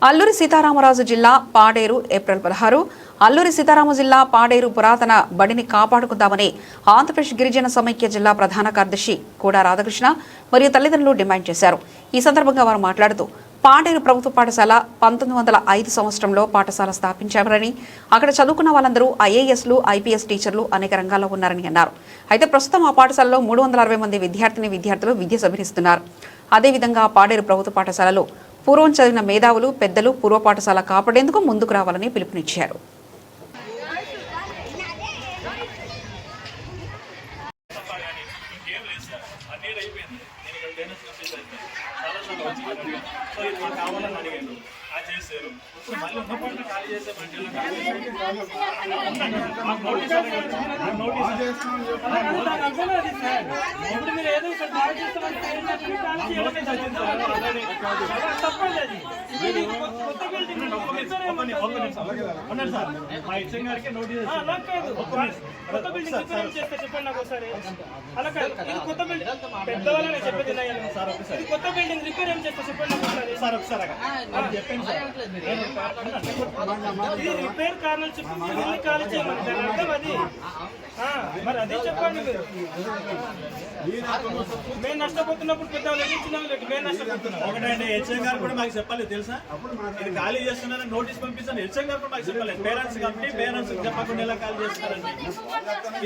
అల్లూరి సీతారామరాజు జిల్లా పాడేరు ఏప్రిల్ 16 అల్లూరి సీతారామ జిల్లా పాడేరు పురాతన బడిని కాపాడుకుందామని ఆంధ్రప్రదేశ్ గిరిజన సమైక్య జిల్లా ప్రధాన కార్యదర్శి కూడా రాధాకృష్ణ మరియు తల్లిదండ్రులు డిమాండ్ చేశారు. ఈ సందర్భంగా వారు మాట్లాడుతూ పాడేరు ప్రభుత్వ పాఠశాల 1905 సంవత్సరంలో పాఠశాల స్థాపించారని, అక్కడ చదువుకున్న వాళ్ళందరూ ఐఏఎస్లు, ఐపీఎస్ టీచర్లు అనేక రంగాల్లో ఉన్నారని అన్నారు. అయితే ప్రస్తుతం ఆ పాఠశాలలో 360 మంది విద్యార్థులు విద్య అభ్యసిస్తున్నారు. అదేవిధంగా పాడేరు ప్రభుత్వ పాఠశాలలో పూర్వం చదివిన మేధావులు, పెద్దలు పూర్వ పాఠశాల కాపాడేందుకు ముందుకు రావాలని పిలుపునిచ్చారు. రిపేర్ కారణాలు చెప్పి ఖాళీ చేయమని అర్థం అది. మరి అదే చెప్పండి. మేము నష్టపోతున్నప్పుడు పెద్దవాళ్ళు మేము నష్టపోతున్నాం. ఒకటండి, హెచ్ఎం గారు కూడా మాకు చెప్పాలి తెలుసా, ఇది ఖాళీ చేస్తున్నారని నోటీస్ పంపిస్తాను. హెచ్ఎం గారు కూడా మాకు చెప్పలేదు. పేరెంట్స్ కాబట్టి పేరెంట్స్ చెప్పకుండా ఎలా ఖాళీ చేస్తున్నారండి.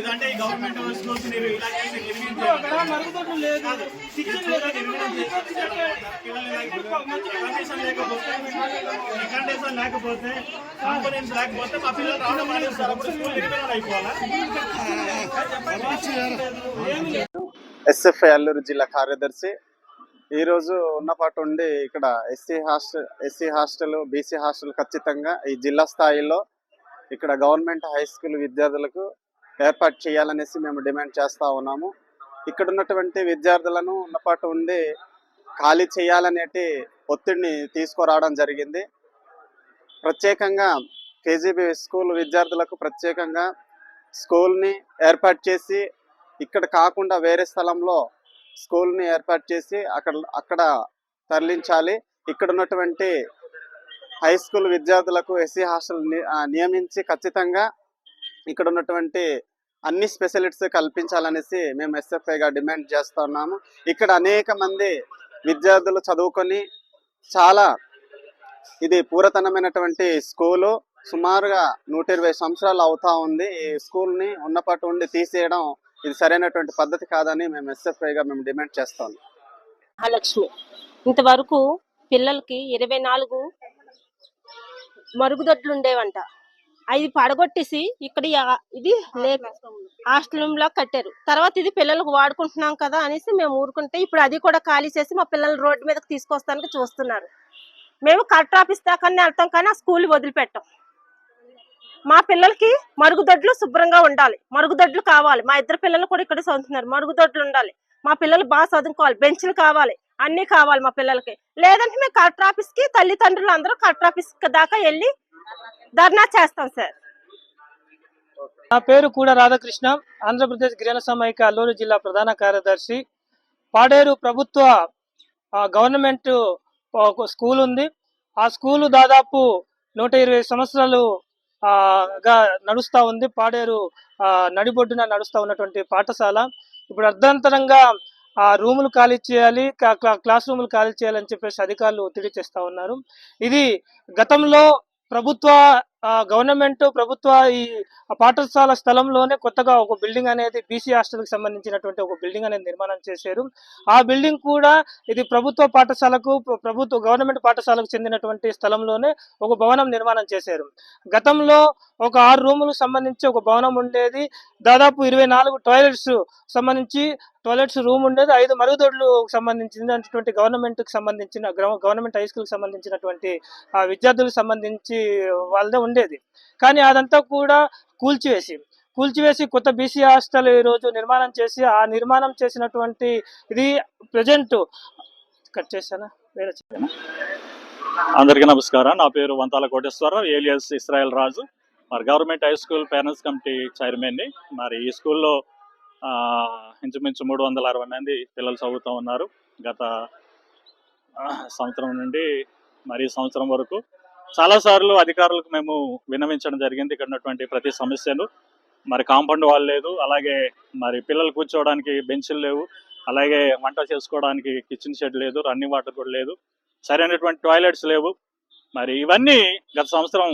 ఇదంటే ఈ గవర్నమెంట్ స్కూల్స్ మీరు ఇలా మరుగుదొడ్లు లేదు, కండిషన్ లేకపోతే కాంపోనెంట్స్ లేకపోతే మా పిల్లలు రావడం మానేస్తారు. అప్పుడు స్కూల్ రిపేర్ అయిపోవాలా? ఎస్ఎఫ్ఐ అల్లూరు జిల్లా కార్యదర్శి. ఈరోజు ఉన్నపాటు ఉండి ఇక్కడ ఎస్సీ హాస్టల్, బీసీ హాస్టల్ ఖచ్చితంగా ఈ జిల్లా స్థాయిలో ఇక్కడ గవర్నమెంట్ హై స్కూల్ విద్యార్థులకు ఏర్పాటు చేయాలనేసి మేము డిమాండ్ చేస్తూ ఉన్నాము. ఇక్కడ ఉన్నటువంటి విద్యార్థులను ఉన్నపాటు ఉండి ఖాళీ చేయాలనేటి ఒత్తిడిని తీసుకురావడం జరిగింది. ప్రత్యేకంగా కేజీబీ స్కూల్ విద్యార్థులకు ప్రత్యేకంగా స్కూల్ని ఏర్పాటు చేసి, ఇక్కడ కాకుండా వేరే స్థలంలో స్కూల్ని ఏర్పాటు చేసి అక్కడ తరలించాలి. ఇక్కడ ఉన్నటువంటి హై స్కూల్ విద్యార్థులకు ఎస్సీ హాస్టల్ నియమించి ఖచ్చితంగా ఇక్కడ ఉన్నటువంటి అన్ని ఫెసిలిటీస్ కల్పించాలనేసి మేము ఎస్ఎఫ్ఐగా డిమాండ్ చేస్తున్నాము. ఇక్కడ అనేక మంది విద్యార్థులు చదువుకొని చాలా ఇది పురాతనమైనటువంటి స్కూలు, సుమారుగా 120 సంవత్సరాలు అవుతా ఉంది. ఈ స్కూల్ని ఉన్నపాటు ఉండి తీసేయడం ఇది సరైనటువంటి పద్ధతి కాదని మేము ఎస్ఎఫ్ఐగా మేము డిమాండ్ చేస్తాం. మహాలక్ష్మి ఇంతవరకు పిల్లలకి 24 మరుగుదొడ్లు ఉండేవంట. అది పడగొట్టేసి ఇక్కడ ఇది హాస్టల్లో కట్టారు. తర్వాత ఇది పిల్లలకు వాడుకుంటున్నాం కదా అనేసి మేము ఊరుకుంటే ఇప్పుడు అది కూడా ఖాళీ చేసి మా పిల్లలు రోడ్డు మీదకి తీసుకొస్తానికి చూస్తున్నారు. మేము కలెక్టర్ ఆఫీస్ దాకా వెళ్తాం కానీ ఆ స్కూల్ వదిలిపెట్టాం. మా పిల్లలకి మరుగుదొడ్లు శుభ్రంగా ఉండాలి, మరుగుదొడ్లు కావాలి. మా ఇద్దరు పిల్లలు కూడా ఇక్కడ చదువుతున్నారు, మరుగుదొడ్లు ఉండాలి. మా పిల్లలు బాగా చదువుకోవాలి, బెంచ్లు కావాలి, అన్ని కావాలి మా పిల్లలకి. లేదంటే మేము కలెక్టర్ ఆఫీస్ కి తల్లిదండ్రులు అందరూ కలెక్టర్ ఆఫీస్ దాకా వెళ్ళి ధర్నా చేస్తాం సార్. నా పేరు కూడా రాధాకృష్ణ, ఆంధ్రప్రదేశ్ గిరిజన సమైక్య అల్లూరు జిల్లా ప్రధాన కార్యదర్శి. పాడేరు ప్రభుత్వ గవర్నమెంట్ స్కూల్ ఉంది. ఆ స్కూలు దాదాపు 120 సంవత్సరాలు గా నడుస్తూ ఉంది. పాడేరు నడిబొడ్డున నడుస్తూ ఉన్నటువంటి పాఠశాల ఇప్పుడు అర్ధాంతరంగా రూములు ఖాళీ చేయాలి, క్లాస్ రూములు ఖాళీ చేయాలని చెప్పేసి అధికారులు ఒత్తిడి చేస్తూ ఉన్నారు. ఇది గతంలో గవర్నమెంట్ ప్రభుత్వ ఈ పాఠశాల స్థలంలోనే కొత్తగా ఒక బిల్డింగ్ అనేది బీసీ హాస్టల్కి సంబంధించినటువంటి ఒక బిల్డింగ్ అనేది నిర్మాణం చేశారు. ఆ బిల్డింగ్ కూడా ఇది ప్రభుత్వ గవర్నమెంట్ పాఠశాలకు చెందినటువంటి స్థలంలోనే ఒక భవనం నిర్మాణం చేశారు. గతంలో ఒక 6 రూములకు సంబంధించి ఒక భవనం ఉండేది. దాదాపు 24 టాయిలెట్స్ సంబంధించి రూమ్ ఉండేది. 5 మరుగుదొడ్లు సంబంధించినటువంటి గవర్నమెంట్ హై స్కూల్కి సంబంధించినటువంటి విద్యార్థులకు సంబంధించి వాళ్ళదే ఉండేది. కానీ అదంతా కూడా కూల్చివేసి కొత్త బీసీ హాస్టల్ ఈరోజు నిర్మాణం చేసి, ఆ నిర్మాణం చేసినటువంటి ఇది ప్రజెంట్ కట్ చేశానా వేరే చెప్పానా. అందరికీ నమస్కారం. నా పేరు వంతాల కోటేశ్వరరావు, ఏలియస్ ఇస్రాయల్ రాజు. మరి government high school parents committee చైర్మన్ని. మరి ఈ స్కూల్లో ఇంచుమించు 360 మంది పిల్లలు చదువుతూ ఉన్నారు. గత సంవత్సరం నుండి మరి ఈ సంవత్సరం వరకు చాలాసార్లు అధికారులకు మేము విన్నవించడం జరిగింది. ఇక్కడ ఉన్నటువంటి ప్రతి సమస్యను మరి కాంపౌండ్ వాల్ లేదు, అలాగే మరి పిల్లలు కూర్చోవడానికి బెంచ్లు లేవు, అలాగే వంట చేసుకోవడానికి కిచెన్ షెడ్ లేదు, రన్నింగ్ వాటర్ కూడా లేదు, సరైనటువంటి టాయిలెట్స్ లేవు. మరి ఇవన్నీ గత సంవత్సరం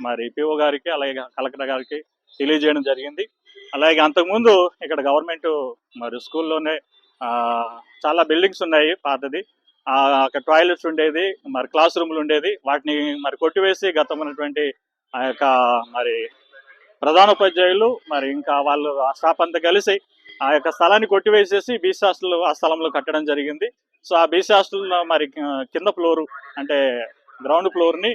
మరి పిఓ గారికి అలాగే కలెక్టర్ గారికి తెలియజేయడం జరిగింది. అలాగే అంతకుముందు ఇక్కడ గవర్నమెంట్ మరి స్కూల్లోనే చాలా బిల్డింగ్స్ ఉన్నాయి పాతది, అక్కడ టాయిలెట్స్ ఉండేది, మరి క్లాస్ రూమ్లు ఉండేది, వాటిని మరి కొట్టివేసి గతం ఉన్నటువంటి ఆ యొక్క మరి ప్రధానోపాధ్యాయులు మరి ఇంకా వాళ్ళు ఆ స్టాఫ్ అంతా కలిసి ఆ యొక్క స్థలాన్ని కొట్టివేసేసి బీసీ హాస్టల్ ఆ స్థలంలో కట్టడం జరిగింది. సో ఆ బీసీ హాస్టల్ మరి కింద ఫ్లోరు అంటే గ్రౌండ్ ఫ్లోర్ని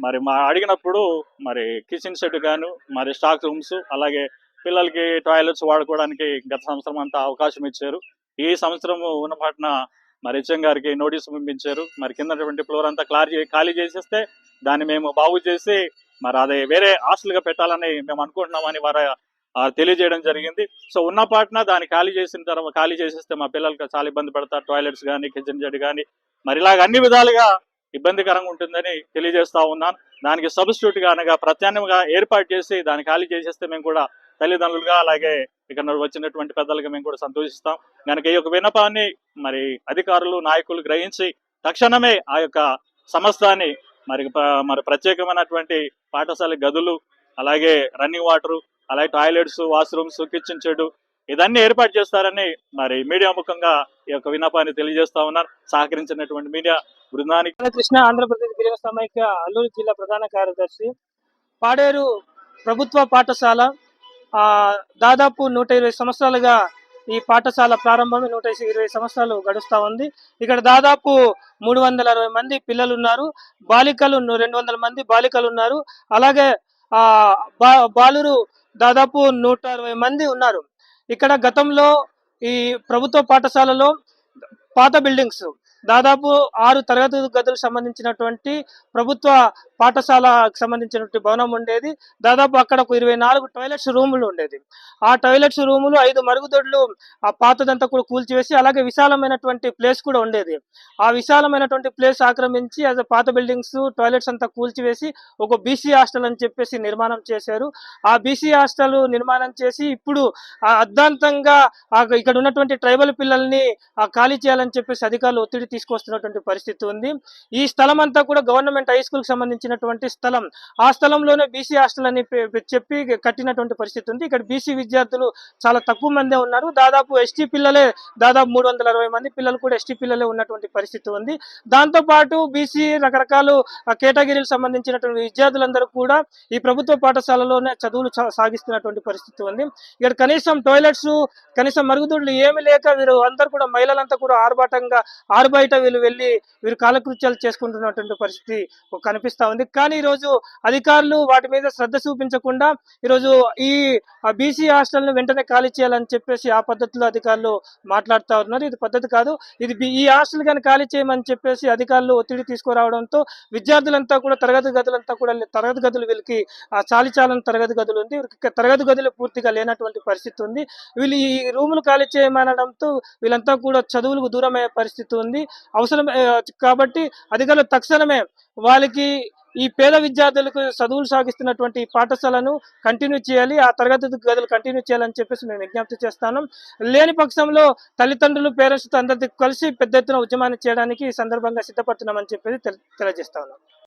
మరి మా అడిగినప్పుడు మరి కిచెన్ షెడ్ గాను మరి స్టాక్ రూమ్స్ అలాగే పిల్లలకి టాయిలెట్స్ వాడుకోవడానికి గత సంవత్సరం అంతా అవకాశం ఇచ్చారు. ఈ సంవత్సరం ఉన్నపాటున మరి హెచ్ఎం గారికి నోటీసు పంపించారు. మరి కిందటువంటి ఫ్లోర్ అంతా ఖాళీ చేసేస్తే దాన్ని మేము బాగు చేసి మరి అది వేరే హాస్టల్గా పెట్టాలని మేము అనుకుంటున్నామని వారు తెలియజేయడం జరిగింది. సో ఉన్న పాటున దాన్ని ఖాళీ చేసేస్తే మా పిల్లలకి చాలా ఇబ్బంది పడతారు, టాయిలెట్స్ కానీ కిచెన్ షెడ్ కానీ మరి ఇలాగ అన్ని విధాలుగా ఇబ్బందికరంగా ఉంటుందని తెలియజేస్తా ఉన్నాను. దానికి సబ్స్టిట్యూట్గా అనగా ప్రత్యామ్నాయంగా ఏర్పాటు చేసి దాన్ని ఖాళీ చేసేస్తే మేము కూడా తల్లిదండ్రులుగా అలాగే ఇక్కడ వచ్చినటువంటి పెద్దలుగా మేము కూడా సంతోషిస్తాం. కనుక ఈ యొక్క విన్నపాన్ని మరి అధికారులు నాయకులు గ్రహించి తక్షణమే ఆ యొక్క సంస్థని మరి ప్రత్యేకమైనటువంటి పాఠశాల గదులు అలాగే రన్నింగ్ వాటరు అలాగే టాయిలెట్స్ వాష్రూమ్స్ కిచెన్ షెడ్ ఇదన్నీ ఏర్పాటు చేస్తారని మరి మీడియా ముఖంగా ఈ యొక్క విన్నపాన్ని తెలియజేస్తా ఉన్నారు. సహకరించినటువంటి మీడియా బృందానికి కృష్ణ, ఆంధ్రప్రదేశ్ గిరిజన సమైక్య అల్లూరు జిల్లా ప్రధాన కార్యదర్శి. పాడేరు ప్రభుత్వ పాఠశాల దాదాపు 120 సంవత్సరాలుగా ఈ పాఠశాల ప్రారంభమే 120 సంవత్సరాలు గడుస్తూ ఉంది. ఇక్కడ దాదాపు 360 మంది పిల్లలు ఉన్నారు, బాలికలు 200 మంది బాలికలు ఉన్నారు, అలాగే బాలురు దాదాపు 160 మంది ఉన్నారు. ఇక్కడ గతంలో ఈ ప్రభుత్వ పాఠశాలలో పాత బిల్డింగ్స్ దాదాపు 6 తరగతి గదులకు సంబంధించినటువంటి ప్రభుత్వ పాఠశాలకు సంబంధించినటువంటి భవనం ఉండేది. దాదాపు అక్కడ ఒక 24 టాయిలెట్స్ రూములు ఉండేది. ఆ టాయిలెట్స్ రూములు 5 మరుగుదొడ్లు ఆ పాతదంతా కూడా కూల్చివేసి అలాగే విశాలమైనటువంటి ప్లేస్ కూడా ఉండేది. ఆ విశాలమైనటువంటి ప్లేస్ ఆక్రమించి అది పాత బిల్డింగ్స్ టాయిలెట్స్ అంతా కూల్చివేసి ఒక బీసీ హాస్టల్ అని చెప్పేసి నిర్మాణం చేశారు. ఆ బీసీ హాస్టల్ నిర్మాణం చేసి ఇప్పుడు అర్ధాంతంగా ఇక్కడ ఉన్నటువంటి ట్రైబల్ పిల్లల్ని ఖాళీ చేయాలని చెప్పేసి అధికారులు ఒత్తిడి తీసుకొస్తున్నటువంటి పరిస్థితి ఉంది. ఈ స్థలం అంతా కూడా గవర్నమెంట్ హై స్కూల్ కి సంబంధించినటువంటి స్థలం. ఆ స్థలంలోనే బీసీ హాస్టల్ అని చెప్పి కట్టినటువంటి పరిస్థితి ఉంది. ఇక్కడ బీసీ విద్యార్థులు చాలా తక్కువ మందే ఉన్నారు. దాదాపు ఎస్టీ పిల్లలే దాదాపు 360 మంది పిల్లలు కూడా ఎస్టీ పిల్లలే ఉన్నటువంటి పరిస్థితి ఉంది. దాంతో పాటు బీసీ రకరకాల కేటగిరీలకు సంబంధించినటువంటి విద్యార్థులందరూ కూడా ఈ ప్రభుత్వ పాఠశాలలోనే చదువులు సాగిస్తున్నటువంటి పరిస్థితి ఉంది. ఇక్కడ కనీసం టాయిలెట్స్ కనీసం మరుగుదొడ్లు ఏమి లేక వీరు అందరూ కూడా మహిళలంతా కూడా ఆరుబయట వీరు కాలకృత్యాలు చేసుకుంటున్నటువంటి పరిస్థితి కనిపిస్తా ఉంది. కానీ ఈరోజు అధికారులు వాటి మీద శ్రద్ధ చూపించకుండా ఈరోజు ఈ బీసీ హాస్టల్ ను వెంటనే ఖాళీ చేయాలని చెప్పేసి ఆ పద్ధతిలో అధికారులు మాట్లాడుతూ ఉన్నారు. ఇది పద్ధతి కాదు. ఈ హాస్టల్ కానీ ఖాళీ చేయమని చెప్పేసి అధికారులు ఒత్తిడి తీసుకురావడంతో విద్యార్థులంతా కూడా తరగతి గదులు వీళ్ళకి చాలని తరగతి గదులు ఉంది. తరగతి గదులు పూర్తిగా లేనటువంటి పరిస్థితి ఉంది. వీళ్ళు ఈ రూములు ఖాళీ చేయమనడంతో వీళ్ళంతా కూడా చదువులకు దూరమయ్యే పరిస్థితి ఉంది. అవసరం కాబట్టి అధికారులు తక్షణమే వాళ్ళకి ఈ పేద విద్యార్థులకు చదువులు సాగిస్తున్నటువంటి పాఠశాలను కంటిన్యూ చేయాలి, ఆ తరగతి గదులు కంటిన్యూ చేయాలని చెప్పేసి మేము విజ్ఞప్తి చేస్తాను. లేని పక్షంలో తల్లిదండ్రులు పేరెంట్స్ అందరితో కలిసి పెద్ద ఎత్తున ఉద్యమాన్ని చేయడానికి ఈ సందర్భంగా సిద్ధపడుతున్నామని చెప్పేసి తెలియజేస్తా ఉన్నాం.